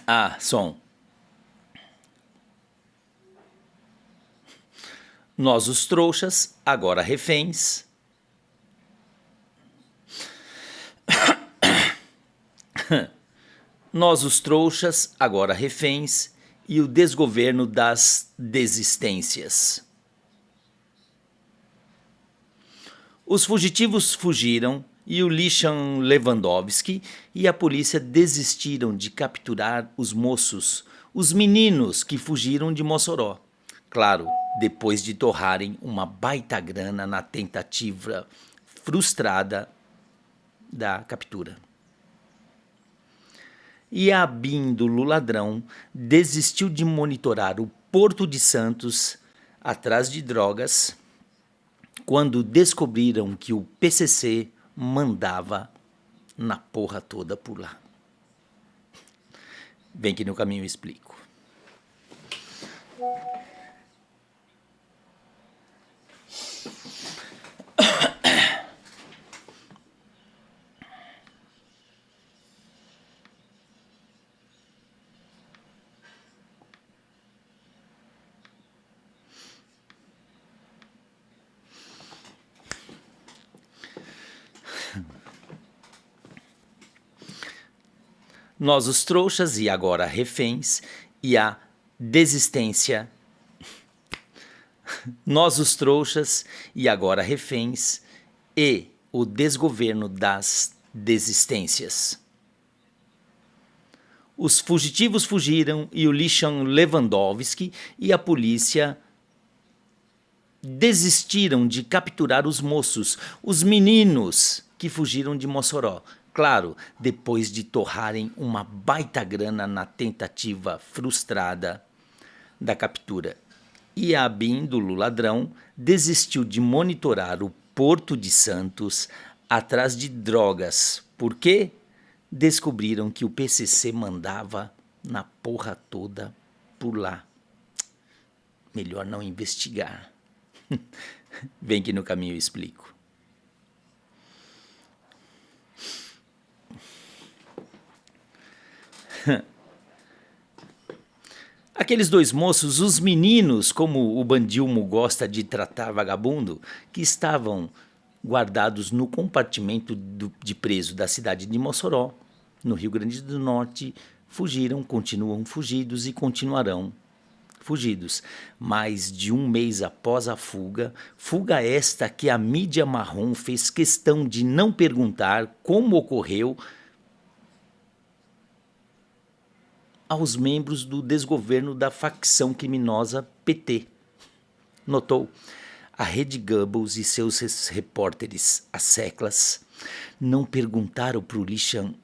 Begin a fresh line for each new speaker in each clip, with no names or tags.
Ah, som. Nós os trouxas, agora reféns. Nós os trouxas, agora reféns. E o desgoverno das desistências. Os fugitivos fugiram e o Lishan Lewandowski e a polícia desistiram de capturar os moços, os meninos que fugiram de Mossoró. Claro, depois de torrarem uma baita grana na tentativa frustrada da captura. E a Bíndolo ladrão desistiu de monitorar o Porto de Santos atrás de drogas quando descobriram que o PCC mandava na porra toda por lá. Vem que no caminho eu explico. Nós os trouxas e agora reféns e a desistência. Nós os trouxas e agora reféns e o desgoverno das desistências. Os fugitivos fugiram e o Lishan Lewandowski e a polícia desistiram de capturar os moços, os meninos que fugiram de Mossoró. Claro, depois de torrarem uma baita grana na tentativa frustrada da captura. E a Bíndolo ladrão desistiu de monitorar o Porto de Santos atrás de drogas. Por quê? Descobriram que o PCC mandava na porra toda por lá. Melhor não investigar. Vem que no caminho eu explico. Aqueles dois moços, os meninos, como o Bandilmo gosta de tratar vagabundo, que estavam guardados no compartimento de preso da cidade de Mossoró, no Rio Grande do Norte, fugiram, continuam fugidos e continuarão fugidos. Mais de um mês após a fuga esta que a mídia marrom fez questão de não perguntar como ocorreu aos membros do desgoverno da facção criminosa PT. Notou? A Rede Goebbels e seus repórteres asseclas não perguntaram para o Lishan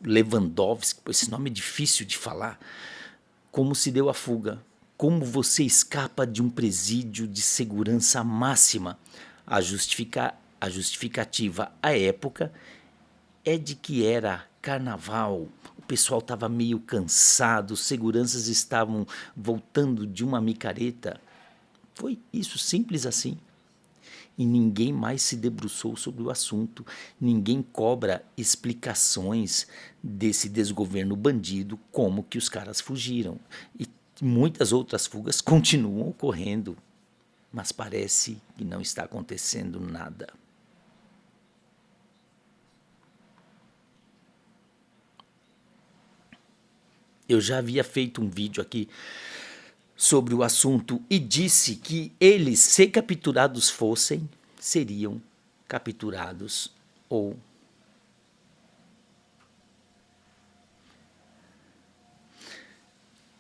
Lewandowski, pois esse nome é difícil de falar, como se deu a fuga. Como você escapa de um presídio de segurança máxima? A justificativa à época é de que era carnaval, o pessoal estava meio cansado, os seguranças estavam voltando de uma micareta. Foi isso, simples assim. E ninguém mais se debruçou sobre o assunto, ninguém cobra explicações desse desgoverno bandido, como que os caras fugiram. E muitas outras fugas continuam ocorrendo, mas parece que não está acontecendo nada. Eu já havia feito um vídeo aqui sobre o assunto e disse que eles, se capturados fossem, seriam capturados ou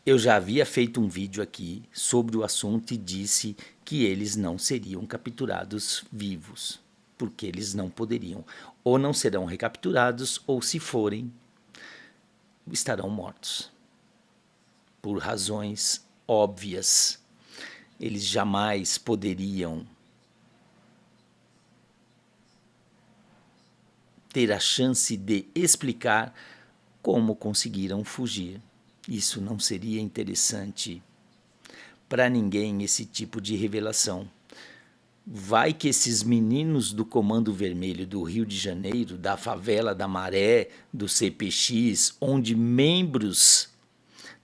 Eu já havia feito um vídeo aqui sobre o assunto e disse que eles não seriam capturados vivos, porque eles não poderiam, ou não serão recapturados, ou se forem, estarão mortos. Por razões óbvias, eles jamais poderiam ter a chance de explicar como conseguiram fugir. Isso não seria interessante para ninguém, esse tipo de revelação. Vai que esses meninos do Comando Vermelho do Rio de Janeiro, da favela da Maré, do CPX, onde membros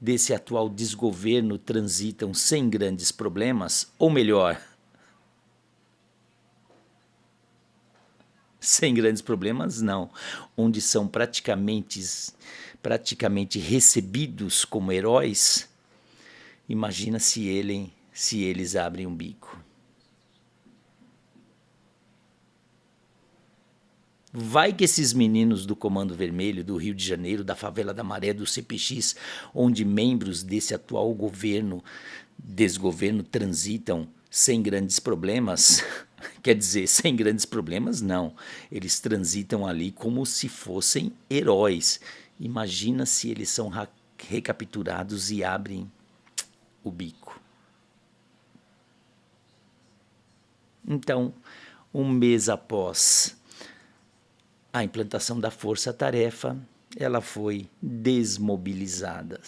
desse atual desgoverno transitam sem grandes problemas, ou melhor, sem grandes problemas não, onde são praticamente recebidos como heróis, imagina se eles abrem um bico. Vai que esses meninos do Comando Vermelho, do Rio de Janeiro, da Favela da Maré, do CPX, onde membros desse atual desgoverno transitam sem grandes problemas, quer dizer, sem grandes problemas não, eles transitam ali como se fossem heróis. Imagina se eles são recapturados e abrem o bico. Então, um mês após a implantação da força-tarefa, ela foi desmobilizada.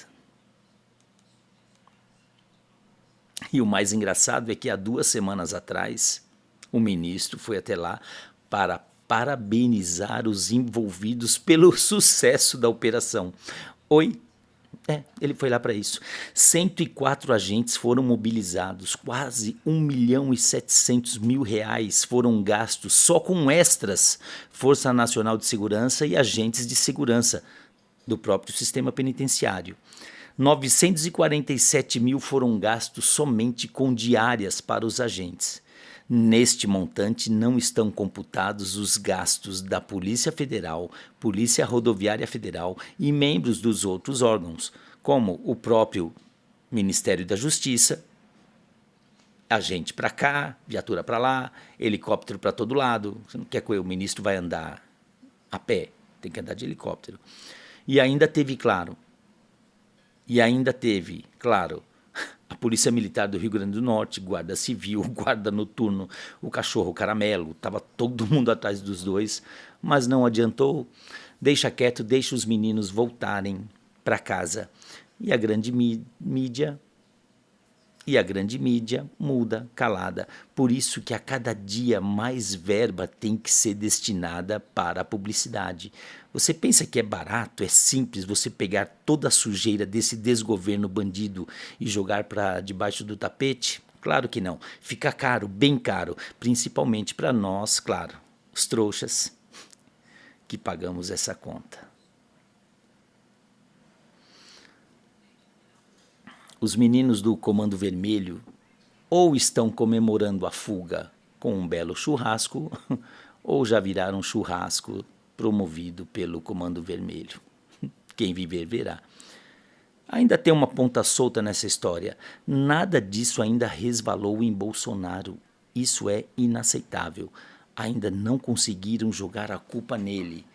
E o mais engraçado é que há 2 semanas atrás, o ministro foi até lá para parabenizar os envolvidos pelo sucesso da operação. Oi? Ele foi lá para isso. 104 agentes foram mobilizados, quase 1.700.000 reais foram gastos só com extras, Força Nacional de Segurança e agentes de segurança do próprio sistema penitenciário. 947 mil foram gastos somente com diárias para os agentes. Neste montante não estão computados os gastos da Polícia Federal, Polícia Rodoviária Federal e membros dos outros órgãos, como o próprio Ministério da Justiça, agente para cá, viatura para lá, helicóptero para todo lado. Você não quer que o ministro vai andar a pé, tem que andar de helicóptero. E ainda teve, claro, a Polícia Militar do Rio Grande do Norte, Guarda Civil, Guarda Noturno, o Cachorro Caramelo, estava todo mundo atrás dos dois, mas não adiantou. Deixa quieto, deixa os meninos voltarem para casa. E a grande mídia muda, calada. Por isso que a cada dia mais verba tem que ser destinada para a publicidade. Você pensa que é barato, é simples você pegar toda a sujeira desse desgoverno bandido e jogar para debaixo do tapete? Claro que não. Fica caro, bem caro, principalmente para nós, claro, os trouxas que pagamos essa conta. Os meninos do Comando Vermelho ou estão comemorando a fuga com um belo churrasco, ou já viraram churrasco promovido pelo Comando Vermelho. Quem viver verá. Ainda tem uma ponta solta nessa história. Nada disso ainda resvalou em Bolsonaro. Isso é inaceitável. Ainda não conseguiram jogar a culpa nele.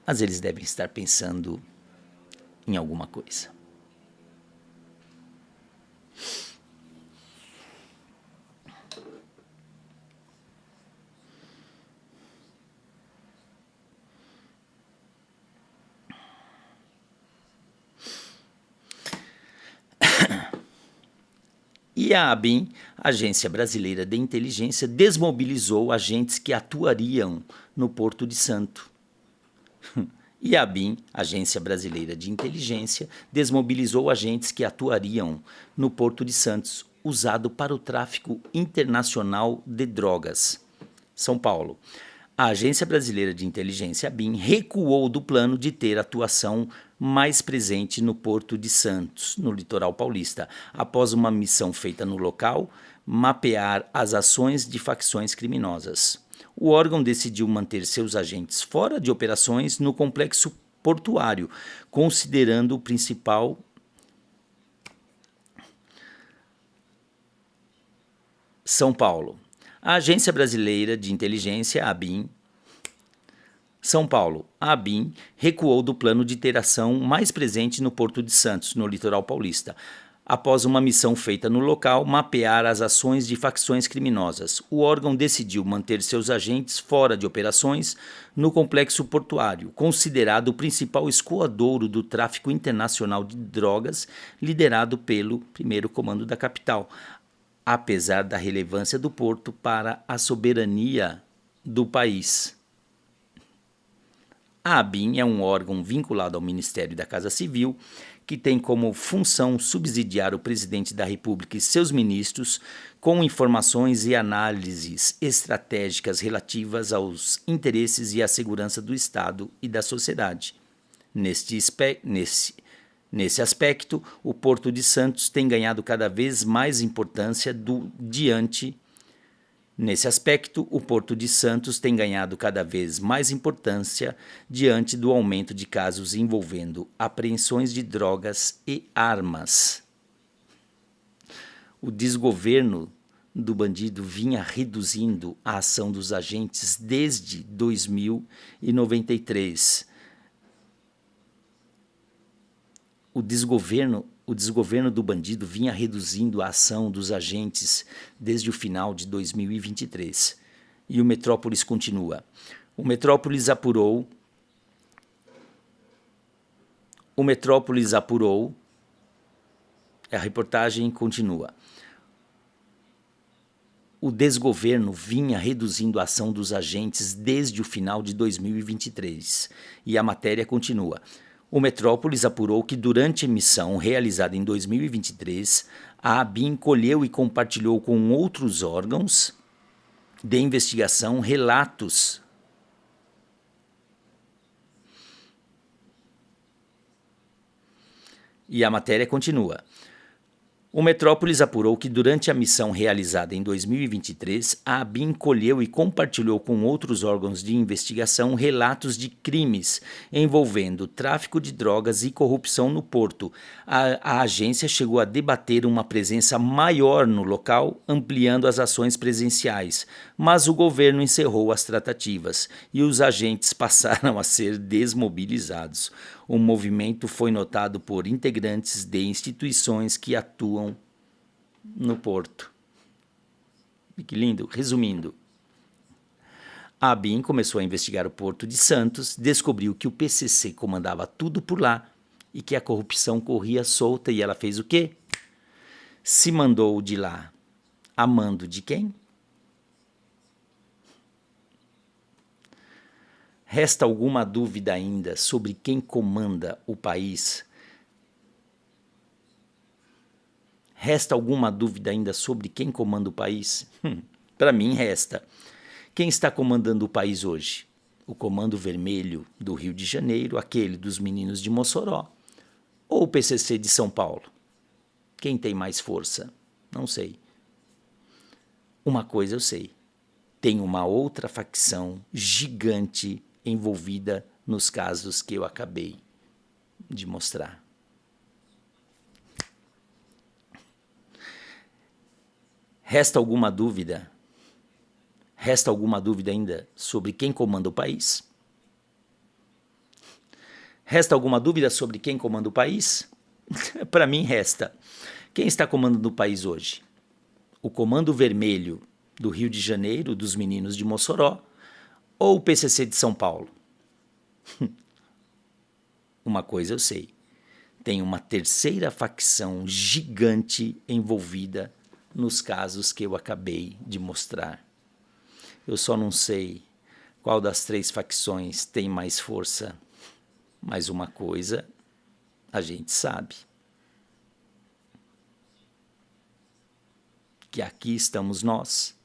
Mas eles devem estar pensando em alguma coisa. E a ABIN, Agência Brasileira de Inteligência, desmobilizou agentes que atuariam no Porto de Santo. E a ABIN, Agência Brasileira de Inteligência, desmobilizou agentes que atuariam no Porto de Santos, usado para o tráfico internacional de drogas. São Paulo. A Agência Brasileira de Inteligência, ABIN, recuou do plano de ter atuação mais presente no Porto de Santos, no litoral paulista, após uma missão feita no local, mapear as ações de facções criminosas. O órgão decidiu manter seus agentes fora de operações no complexo portuário, considerando o principal São Paulo. A Agência Brasileira de Inteligência, ABIN, São Paulo. A ABIN recuou do plano de ter ação mais presente no Porto de Santos, no litoral paulista, após uma missão feita no local, mapear as ações de facções criminosas. O órgão decidiu manter seus agentes fora de operações no complexo portuário, considerado o principal escoadouro do tráfico internacional de drogas, liderado pelo primeiro comando da capital, apesar da relevância do porto para a soberania do país. A ABIN é um órgão vinculado ao Ministério da Casa Civil que tem como função subsidiar o presidente da República e seus ministros com informações e análises estratégicas relativas aos interesses e à segurança do Estado e da sociedade. Nesse aspecto, o Porto de Santos tem ganhado cada vez mais importância diante do aumento de casos envolvendo apreensões de drogas e armas. O desgoverno do bandido vinha reduzindo a ação dos agentes desde 2093. O desgoverno do bandido vinha reduzindo a ação dos agentes desde o final de 2023. E o Metrópolis continua. O Metrópolis apurou. A reportagem continua. O desgoverno vinha reduzindo a ação dos agentes desde o final de 2023. E a matéria continua. O Metrópolis apurou que durante a missão realizada em 2023, a ABIN colheu e compartilhou com outros órgãos de investigação relatos e a matéria continua. O Metrópolis apurou que durante a missão realizada em 2023, a ABIN colheu e compartilhou com outros órgãos de investigação relatos de crimes envolvendo tráfico de drogas e corrupção no porto. A agência chegou a debater uma presença maior no local, ampliando as ações presenciais, mas o governo encerrou as tratativas e os agentes passaram a ser desmobilizados. O movimento foi notado por integrantes de instituições que atuam no porto. E que lindo! Resumindo, a ABIN começou a investigar o Porto de Santos, descobriu que o PCC comandava tudo por lá e que a corrupção corria solta e ela fez o quê? Se mandou de lá a mando de quem? Resta alguma dúvida ainda sobre quem comanda o país? Para mim, resta. Quem está comandando o país hoje? O Comando Vermelho do Rio de Janeiro, aquele dos meninos de Mossoró, ou o PCC de São Paulo? Quem tem mais força? Não sei. Uma coisa eu sei. Tem uma outra facção gigante envolvida nos casos que eu acabei de mostrar. Resta alguma dúvida ainda sobre quem comanda o país? Para mim resta. Quem está comandando o país hoje? O Comando Vermelho do Rio de Janeiro, dos meninos de Mossoró, ou o PCC de São Paulo? Uma coisa eu sei. Tem uma terceira facção gigante envolvida nos casos que eu acabei de mostrar. Eu só não sei qual das três facções tem mais força, mas uma coisa a gente sabe. Que aqui estamos nós,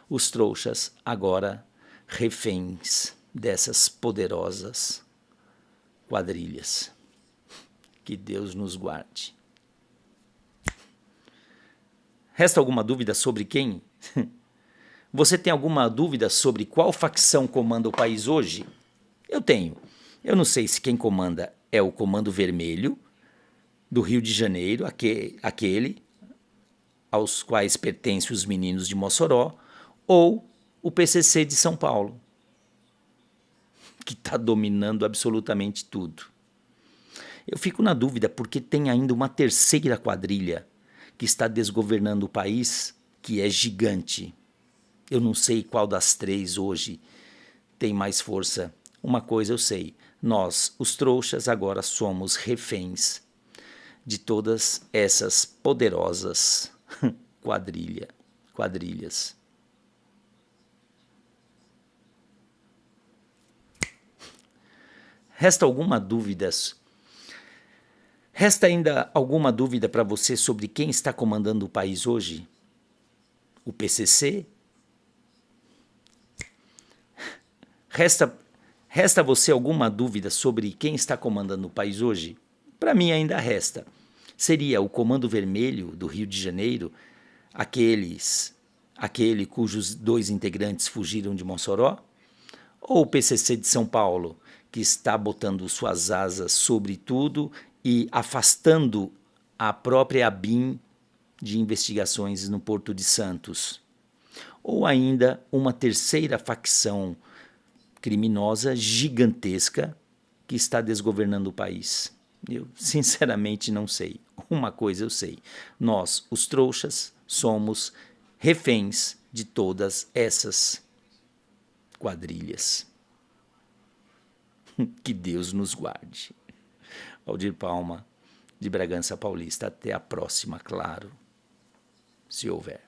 os trouxas, agora reféns dessas poderosas quadrilhas. Que Deus nos guarde. Resta alguma dúvida sobre quem? Você tem alguma dúvida sobre qual facção comanda o país hoje? Eu tenho. Eu não sei se quem comanda é o Comando Vermelho do Rio de Janeiro, aquele aos quais pertencem os meninos de Mossoró, ou o PCC de São Paulo, que está dominando absolutamente tudo. Eu fico na dúvida porque tem ainda uma terceira quadrilha que está desgovernando o país, que é gigante. Eu não sei qual das três hoje tem mais força. Uma coisa eu sei, nós, os trouxas, agora somos reféns de todas essas poderosas quadrilhas. Resta alguma dúvida Resta ainda alguma dúvida para você sobre quem está comandando o país hoje? O PCC? Resta a você alguma dúvida sobre quem está comandando o país hoje? Para mim ainda resta. Seria o Comando Vermelho do Rio de Janeiro, aquele cujos 2 integrantes fugiram de Mossoró? Ou o PCC de São Paulo, que está botando suas asas sobre tudo e afastando a própria ABIN de investigações no Porto de Santos? Ou ainda uma terceira facção criminosa gigantesca que está desgovernando o país? Eu sinceramente não sei. Uma coisa eu sei: nós, os trouxas, somos reféns de todas essas quadrilhas. Que Deus nos guarde. Valdir Palma, de Bragança Paulista. Até a próxima, claro, se houver.